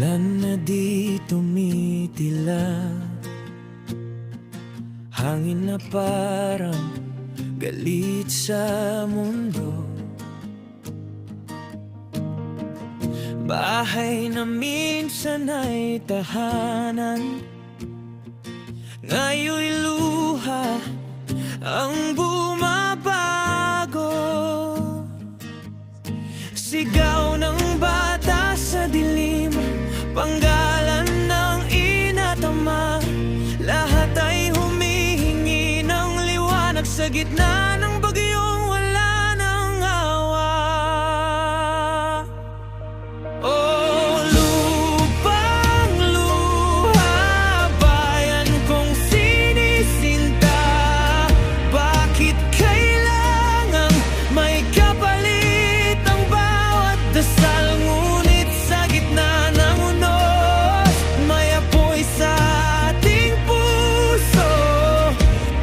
Ulan na di tumitila, hangin na parang galit sa mundo. Bahay na minsan ay tahanan, ngayon'y luha ang bumabago. Sigaw ng bata sa dilim, panggalan ng ina't ama. Lahat ay humihingi ng liwanag sa gitna ng bagyong wala ng awa. Oh, lupang luha, bayan kong sinisinta. Bakit kailangang may kapalit ang bawat dasal? Ngunit sa gitna ng unos, may apoy sa ating puso.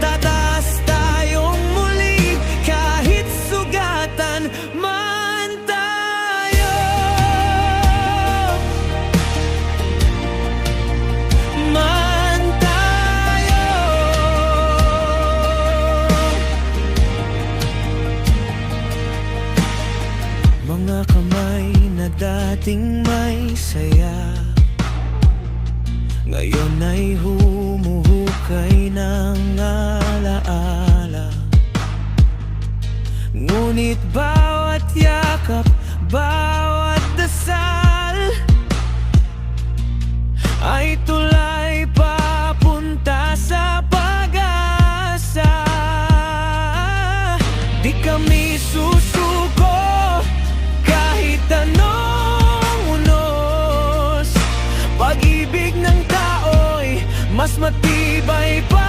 Tataas tayong muli kahit sugatan man tayo. Man tayo. Mga kamay na dating may saya, ngayon ay humuhukay ng alaala. Ngunit bawat yakap, bawat dasal ay tulay papunta sa pag-asa. Di kami susuko kahit anong unos. Pag-ibig ng tao'y mas matibay pa